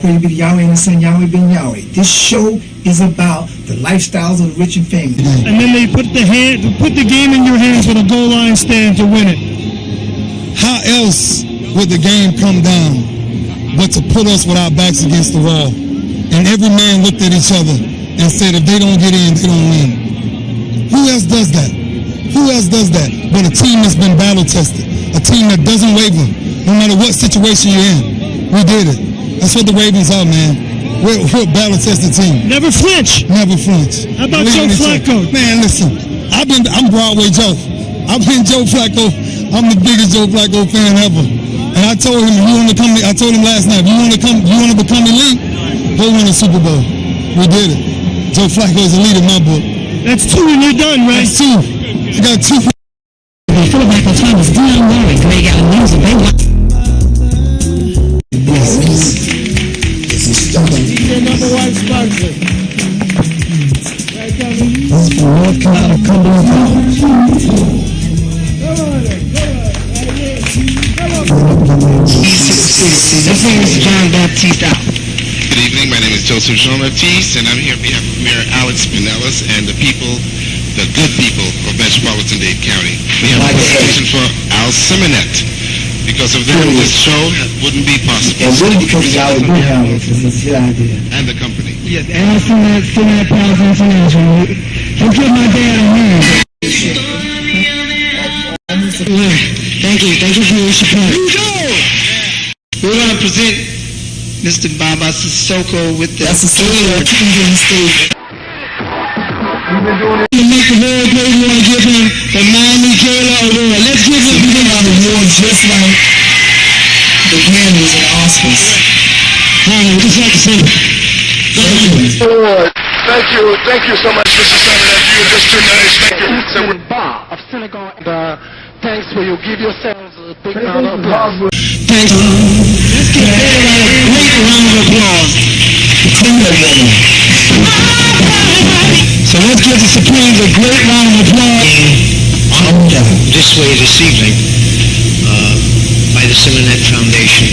Praise be to Yahweh and the Son, Yahweh ben Yahweh. This show is about the lifestyles of the rich and famous. And then they put the game in your hands with a goal line stand to win it. How else would the game come down but to put us with our backs against the wall? And every man looked at each other and said, if they don't get in, they don't win. Who else does that? Who else does that? But a team that's been battle tested, a team that doesn't waver, no matter what situation you're in. We did it. That's what the Ravens are, man. We're a battle-tested team. Never flinch. Never flinch. How about Joe Flacco? Man, listen. I'm Broadway Joe. I've been Joe Flacco. I'm the biggest Joe Flacco fan ever. And I told him, I told him last night, you want to become elite, go win a Super Bowl. We did it. Joe Flacco is elite in my book. That's 2 and you're done, right? That's 2. I got 2. Philip Michael Thomas, Dion Warwick, Greg Allen Music, they want. Your number one sponsor. This is from North Carolina, Cumberland College. This name is John Baptiste out. Good evening, my name is Joseph Jean Baptiste, and I'm here on behalf of Mayor Alex Pinellas and the people, the good people of Metropolitan-Dade County. We have a presentation for Al Simonet. Because of them, this show wouldn't be possible. And really because of Yahweh ben Yahweh, because it's your idea. And the company. Yes, Al Simonet Pals International. He put my dad on me. Thank you for your support. We're going to present Mr. Baba Sissoko with the stage. To make the world great, we want to give him the Miami Jailer Award. Let's give him the award just like the Grammys and Oscars. Honey, what would you like to say? Thank you so much, Mr. Senator. You're just too nice. Thank you. So Bar of Senegal. Thanks for you. Give yourselves a big round of applause. Thank you. Let's give everybody a great round of applause. So let's give the Supremes a great round of applause. Honored this way this evening by the Simonet Foundation.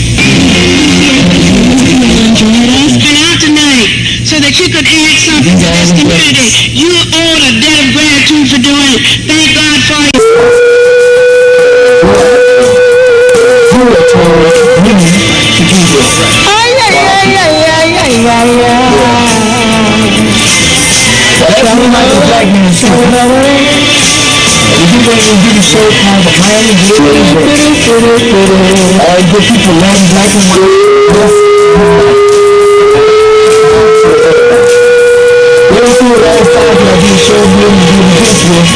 Been out tonight so that you could add something to this community. You owe a debt of gratitude for doing it. Thank God for you. That's one like the black man show. You think they will do the show called the Miami All good people love black and white. We don't see it all the time when I do the show, we don't do the best one.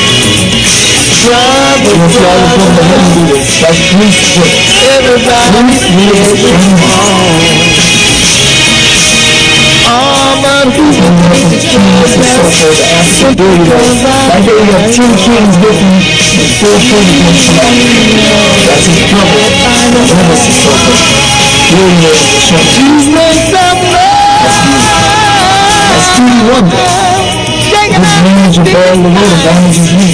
We're going to try to put the head and do this. That's police shit. Everybody like there you got 2 kings with me and 4 kings. That's his trouble. That is his trouble. That's Stevie Wonder. His manager ball the water manages me.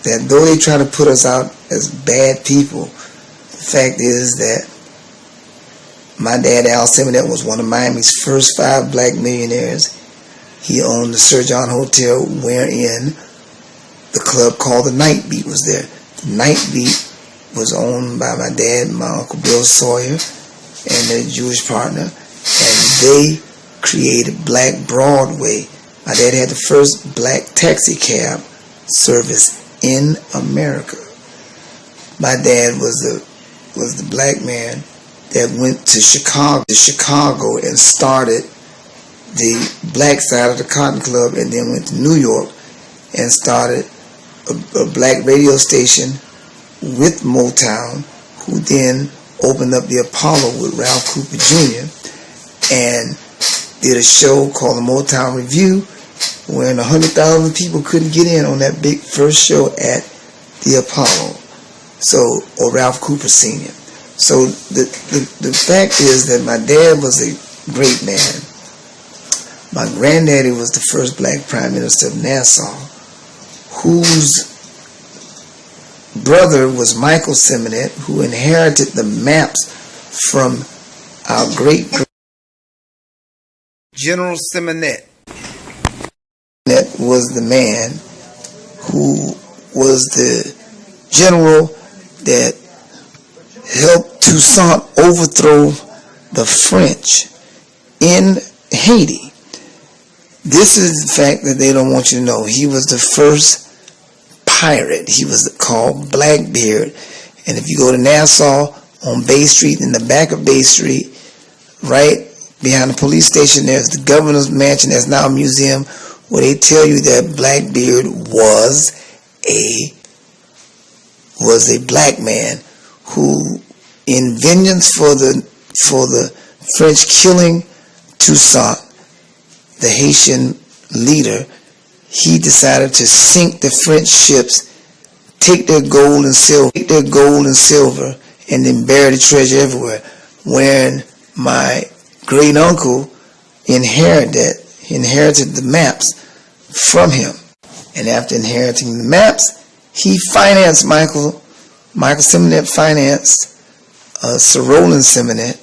That though they try to put us out as bad people, the fact is that my dad, Al Simonet, was one of Miami's first 5 black millionaires. He owned the Sir John Hotel, wherein the club called the Night Beat was there. The Night Beat was owned by my dad, my Uncle Bill Sawyer, and their Jewish partner, and they created Black Broadway. My dad had the first black taxi cab service in America. My dad was the black man that went to Chicago and started the black side of the Cotton Club, and then went to New York and started a black radio station with Motown, who then opened up the Apollo with Ralph Cooper Jr. and did a show called the Motown Review, when 100,000 people couldn't get in on that big first show at the Apollo. Or Ralph Cooper Sr. So the fact is that my dad was a great man. My granddaddy was the first black prime minister of Nassau, whose brother was Michael Simonet, who inherited the maps from our great General Simonette. That was the man who was the general that helped Toussaint overthrow the French in Haiti. This is the fact that they don't want you to know. He was the first pirate. He was called Blackbeard. And if you go to Nassau on Bay Street, in the back of Bay Street, right behind the police station, there's the governor's mansion. That's now a museum, where they tell you that Blackbeard was a black man who, in vengeance for the French killing Toussaint, the Haitian leader, he decided to sink the French ships, take their gold and silver, and then bury the treasure everywhere. When my great uncle inherited the maps from him, and after inheriting the maps, he financed Michael Simonette financed Sir Roland Simonette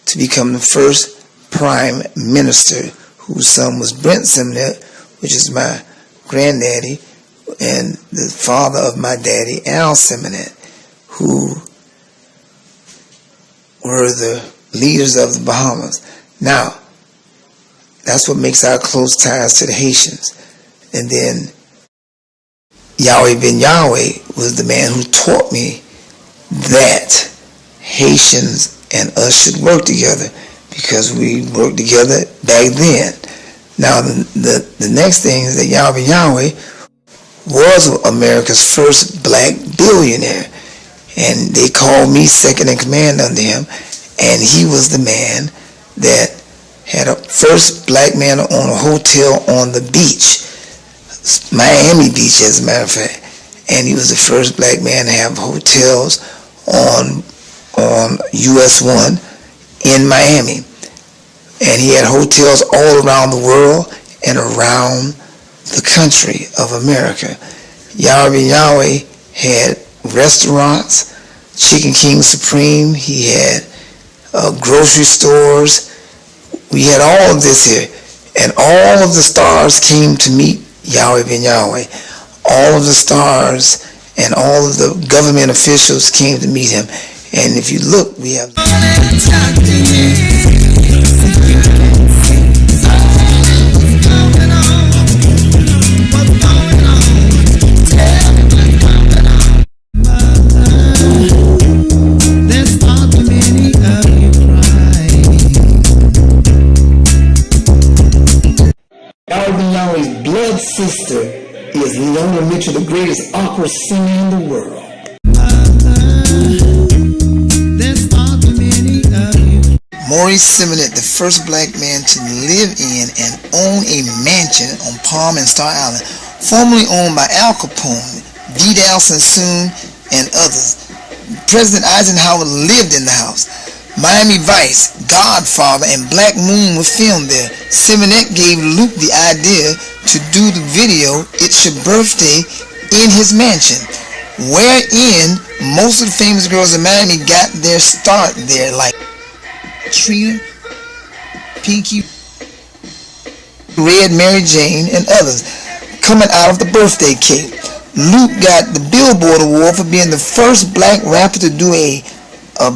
to become the first prime minister, whose son was Brent Simonette, which is my granddaddy, and the father of my daddy, Al Simonette, who were the leaders of the Bahamas. Now, that's what makes our close ties to the Haitians. And then Yahweh Ben Yahweh was the man who taught me that Haitians and us should work together, because we worked together back then. Now, the next thing is that Yahweh Ben Yahweh was America's first black billionaire, and they called me second in command under him, and he was the man that had a first black man on a hotel on the beach, Miami Beach as a matter of fact, and he was the first black man to have hotels on US 1 in Miami, and he had hotels all around the world and around the country of America. Yahweh Ben Yahweh had restaurants, Chicken King Supreme, he had grocery stores. We had all of this here, and all of the stars came to meet Yahweh Ben Yahweh. All of the stars and all of the government officials came to meet him. And if you look, we have Yahweh Ben Yahweh's blood sister is Leona Mitchell, the greatest opera singer in the world. Maurice Simonette, the first black man to live in and own a mansion on Palm and Star Island, formerly owned by Al Capone, Vidal Sassoon, and others. President Eisenhower lived in the house. Miami Vice, Godfather, and Black Moon were filmed there. Simonette gave Luke the idea to do the video, It's Your Birthday, in his mansion, wherein most of the famous girls in Miami got their start there, like Trina, Pinky, Red, Mary Jane, and others, coming out of the birthday cake. Luke got the Billboard Award for being the first black rapper to do a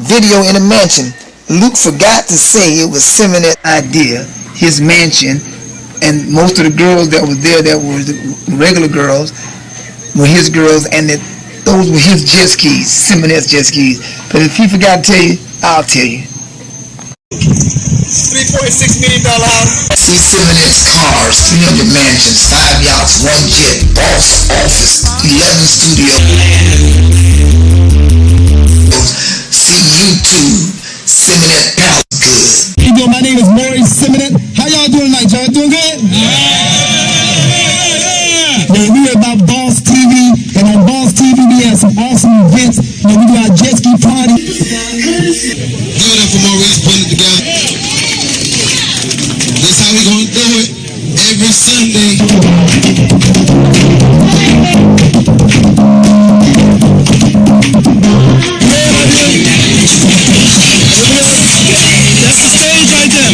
video in a mansion. Luke forgot to say it was Simonette's idea, his mansion, and most of the girls that were there, that were the regular girls, were his girls, and that those were his jet skis, Simonette's jet skis. But if he forgot to tell you, I'll tell you. $3.6 million house. See Simonette's cars, 300 mansions, 5 yachts, 1 jet, boss office, 11 studios. See YouTube, Simonette Palace, good. Hey, yo, my name is Maurice Simonette. How y'all doing tonight? Y'all doing good? Yeah. We are about Boss TV, and on Boss TV we have some awesome events. We do our jet ski party. Give it up for Maurice putting it together. That's how we gonna do it every Sunday. That's the stage right there.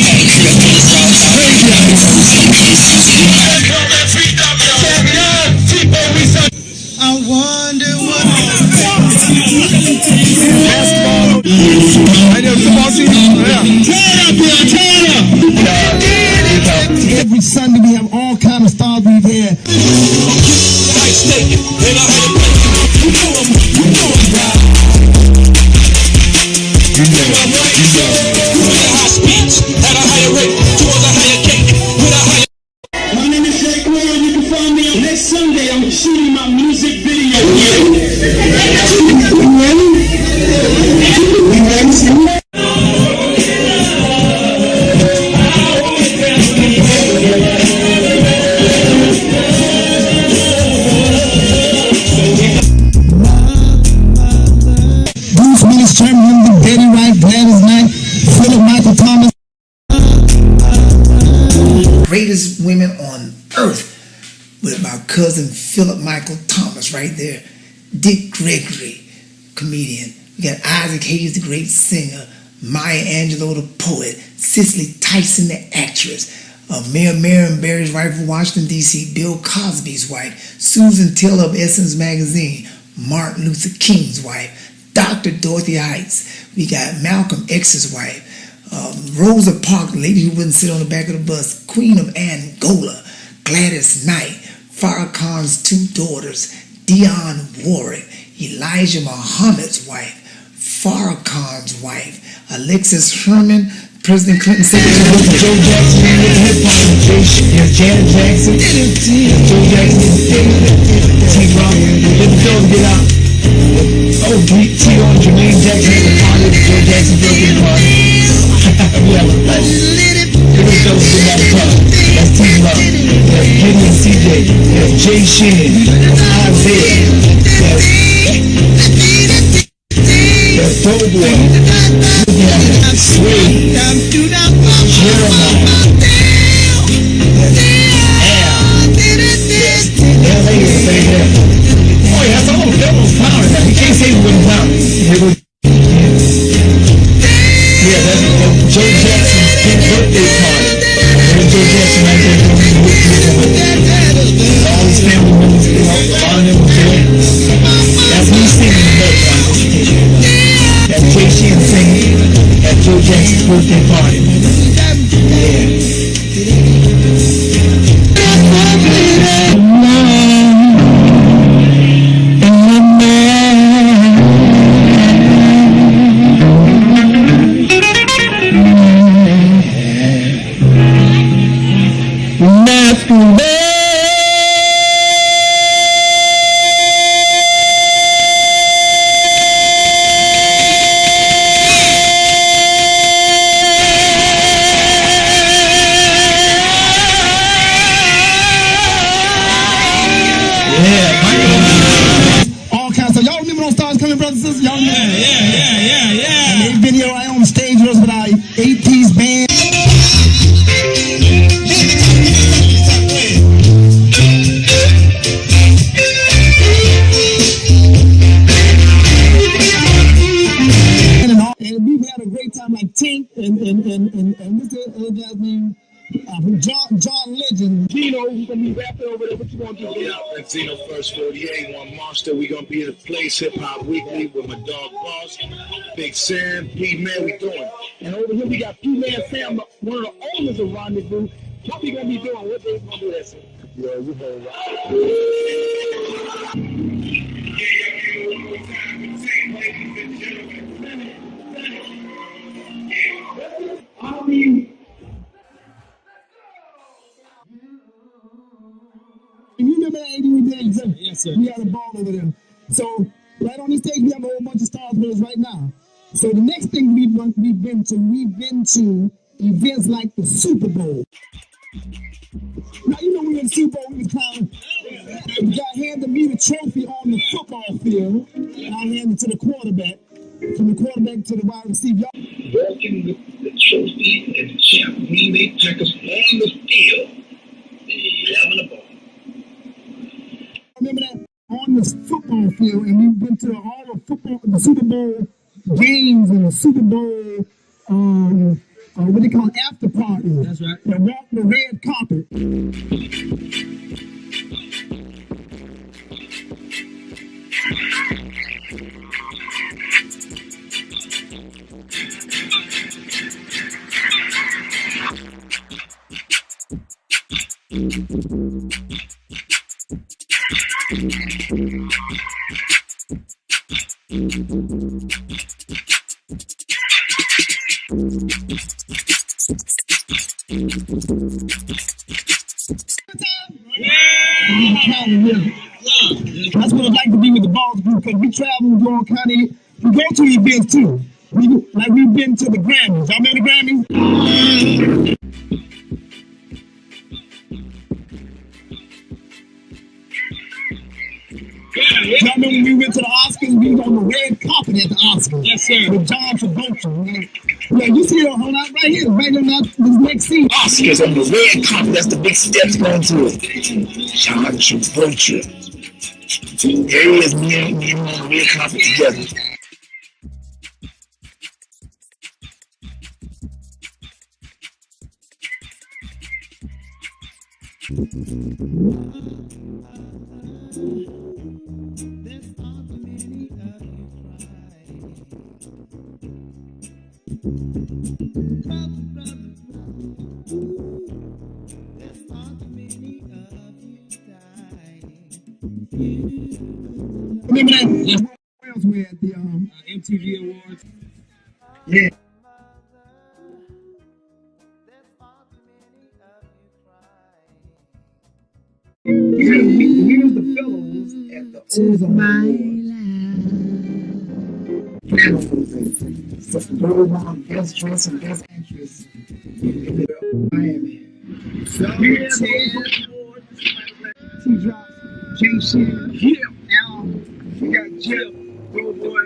Sunday we have all kind of stars we've had. My name is Jake Ward. You can find me on next Sunday. I'm shooting my music video. Bruce Willis, Chairman, Betty Wright, Gladys Knight, Philip Michael Thomas. Greatest women on earth with my cousin Philip Michael Thomas right there. Dick Gregory, comedian. We got Isaac Hayes, the great singer. Maya Angelou, the poet. Cicely Tyson, the actress. Mayor Marion Barry's wife from Washington, D.C. Bill Cosby's wife. Susan Taylor of Essence Magazine. Martin Luther King's wife. Dr. Dorothy Heights. We got Malcolm X's wife. Rosa Parks, the lady who wouldn't sit on the back of the bus. Queen of Angola. Gladys Knight. Farrakhan's two daughters. Dionne Warwick. Elijah Muhammad's wife. Farrakhan's wife. Alexis Herman, President Clinton's secretary. Joe Jackson with the hip hop. Janet Jackson. Joe Jackson. T-Rock. Let the dogs get out. Oh, T.O. and Jermaine Jackson at the party. Joe Jackson birthday party. We have a blast. Give us those get out of club. That's T-Rock. That's Gideon CJ. That's Jay Shin. That's Isaiah. That's Doughboy. That's Sway. Jeremiah. That's Al. L.A. is right there. Oh yeah, that's all Devil's Power now. You can't say Devil's Power. Yeah, that's Joe Jackson's birthday party. There's Joe Jackson right there doing with all his family members, you know, all of them were there. That's me singing in the background. That's Jay Shin singing at Joe Jackson's birthday party. Yeah. John Legend. Gino, we're gonna be rapping over there. What you gonna do? Yeah, that's Zeno First 48, One Monster. We're gonna be at the place Hip Hop Weekly with my dog Boss, Big Sam, P-Man, we doing. And over here we got P-Man Sam, one of the owners of Rendezvous. What we gonna be doing? What day we gonna do that, Sam? Yo, you heard right. You remember that 80 days? Yes, sir. We had a ball over there. So right on this stage, we have a whole bunch of stars with us right now. So the next thing we've been to events like the Super Bowl. Now you know we in the Super Bowl, we was clowning. We got handed me the trophy on the football field, and I handed it to the quarterback. From the quarterback to the wide receiver. Walking with the trophy and the champ, they took us on the field. Having a ball. Remember that on this football field, and we went to all the Super Bowl games and the Super Bowl, what they call after parties. That's right. And walked the red carpet. That's what I'd like to be with the Balls group, because we travel, we go on county, we go to events too. We've been to the Grammys. Y'all know the Grammys? Y'all know when we went to the Oscars, we was on the red carpet at the Oscars. Yes, sir. With John Travolta. Yeah, you see it, hold on, right here, right on this next scene. Oscars on the red carpet, that's the big steps going to it. John Travolta. There he is, me and him on the red carpet together. Remember that? Where else we at the MTV Awards? Yeah. Here's the fellows at the Ozone Awards. Best dress and best actress in Miami. T-Drop, J-Shin, Al, we got Jeff, Boy,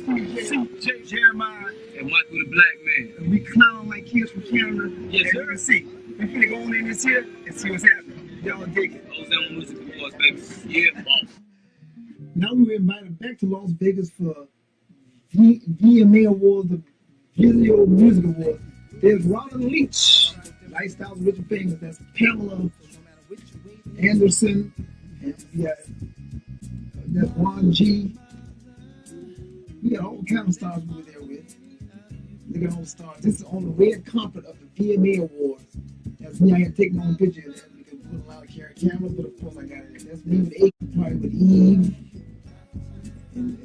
CJ, Jeremiah, and Michael the Black Man. And we clown like kids from Canada. Yes, sir. We finna go on in this here and see what's happening. Y'all dig it. Ozone Music Awards, baby. Yeah, boss. Now we were invited back to Las Vegas for VMA Awards, the Video Music Awards. There's Ronald Leach, Lifestyles Rich and Famous. That's Pamela Anderson, and we got that's Juan G. We got all kind of stars we were there with. Look at all the stars. This is on the red carpet of the VMA Awards. That's me. I had to take my own picture of that because we wasn't allowed to carry cameras, but of course I got it. That's me with A, party with Eve, and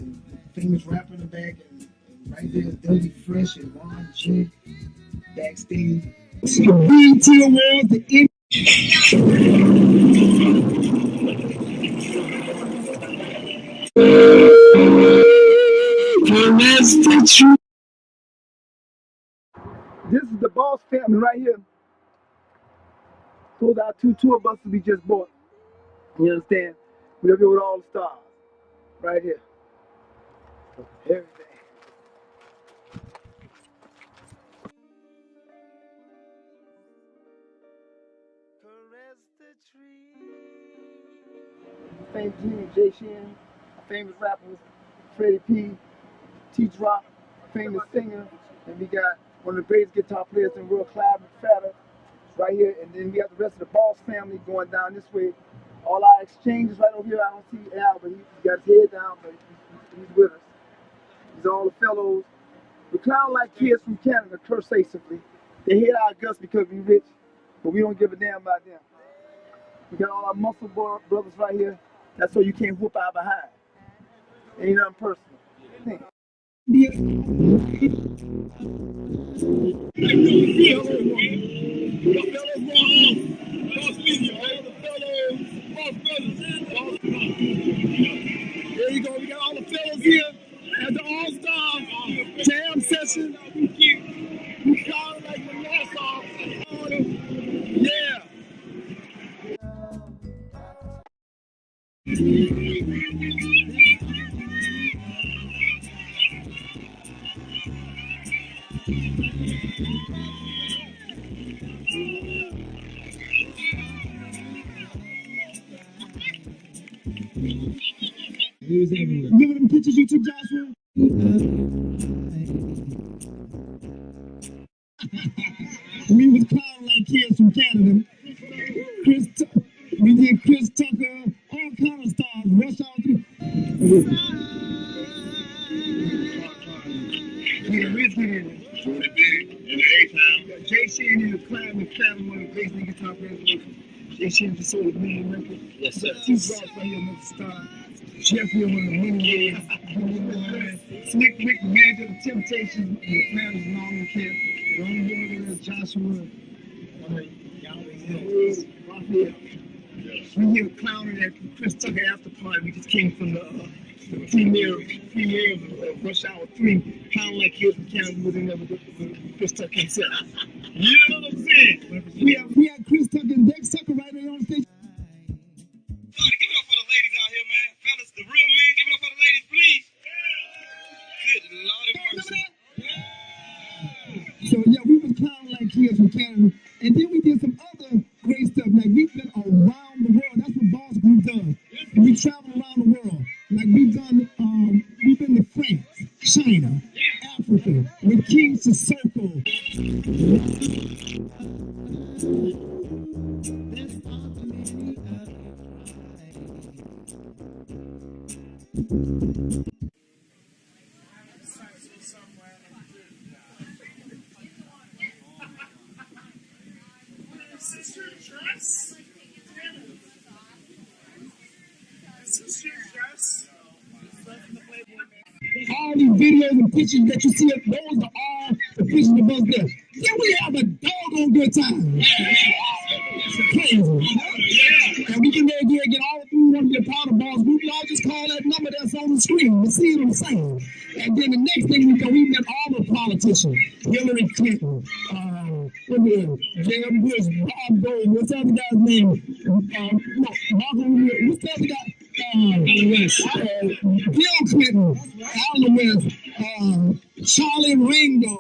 the famous rapper in the back, and right there is Dougie Fresh and Juan G. Backstage. The BET Awards, the This is the Boss family right here. Those are our two tour buses we just bought. You understand? We're up here with all the stars. Right here. Everything. Famous Jimmy J. Shin, famous rappers, Freddie P, T-Drop, famous singer, and we got one of the greatest guitar players in the world, Clive McFadden, right here, and then we got the rest of the Boss family going down this way. All our exchanges right over here. I don't see Al, but he's got his head down, but he's with us. These are all the fellows. We clown like kids from Canada, persuasively. They hate our guts because we rich, but we don't give a damn about them. We got all our muscle brothers right here. That's so you can't whoop out behind. Ain't nothing personal. There you go. We got all the fellas here at the All-Star Jam session. We call it like the Nassau. Yeah. News everywhere. Remember them pictures you took, Joshua? We was clowning like kids from Canada. We did Chris Tucker, all kind of stars, Rush Hour 3. Jody Big in the A-Town. Jay sharing in the Climate Platinum, one of the greatest guitar players. They shared the soul of man record. Yes, sir. Two Bronx right here, Mr. Star. Jeffrey, one of the money. Slick Rick, Manager of Temptations, and the Planners, Norman Camp. The only one is Joshua. Raphael. We here clowning at Chris Tucker after party. We just came from the premiere of Rush Hour 3, clowning like kids from Canada with Chris Tucker himself. You know what I'm saying? We have Chris Tucker and Dex Tucker right there on stage. Give it up for the ladies out here, man. Fellas, the real men, give it up for the ladies, please. Good Lord of mercy. So yeah, we was clowning like kids from Canada, and then we did some other great stuff. Like we've been around the world. That's what Boss Group does. And we travel around the world. Like we've been to France, China, Africa, with King Sissoko. Is this your dress? Is this your dress? All these videos and pictures that you see, those are all the pictures of us there. Then we have a doggone good time. Crazy. And we can get all of you want to be a part of Boss Group. Y'all just call that number that's on the screen to see what I'm saying. And then the next thing we met all the politicians. Hillary Clinton, Jeb Bush, Bob Dole, what's the other guy's name? What's the other guy? Bill Clinton, Alan West, Charlie Ringo.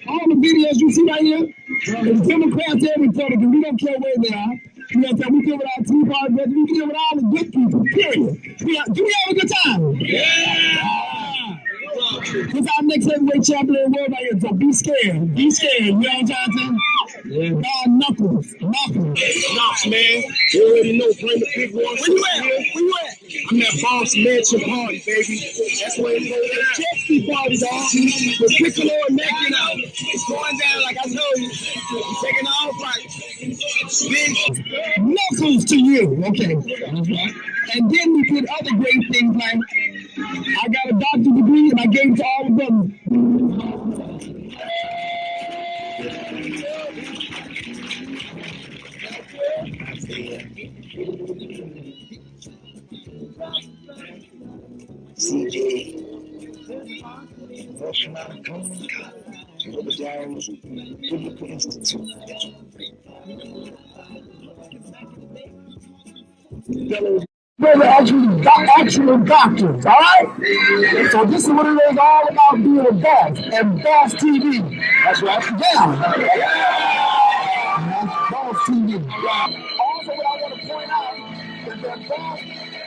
All the videos you see right here, the Democrats and Republicans, we don't care where they are. You know what I'm saying? We deal with our Tea Party brothers, we deal with all the good people, period. Do we have a good time? Yeah! This our next heavyweight champion in the world right here, so be scared. Be scared, you know what I'm saying? Yeah. Knuckles, Knocks, man. You already know, bring the big ones. Where you at? Where you at? I'm at Boss Mansion Party, baby. That's where it's going down. Jet ski party, dog. With Piccolo and Mac, it's going down like I told you. You're taking all right. Big knuckles to you, okay. And then we did other great things like I got a doctor's degree and I gave it to all of them. CJ, National Community College, Robert Jones, Biblical Institute. They're actual doctors, all right? So this is what it is all about, being a boss and Boss TV. That's right. Yeah. Boss TV. Also, what I want to point out is that Boss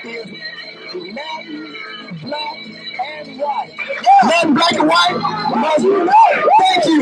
is Latin, black, and white. Latin, black, and white. Thank you.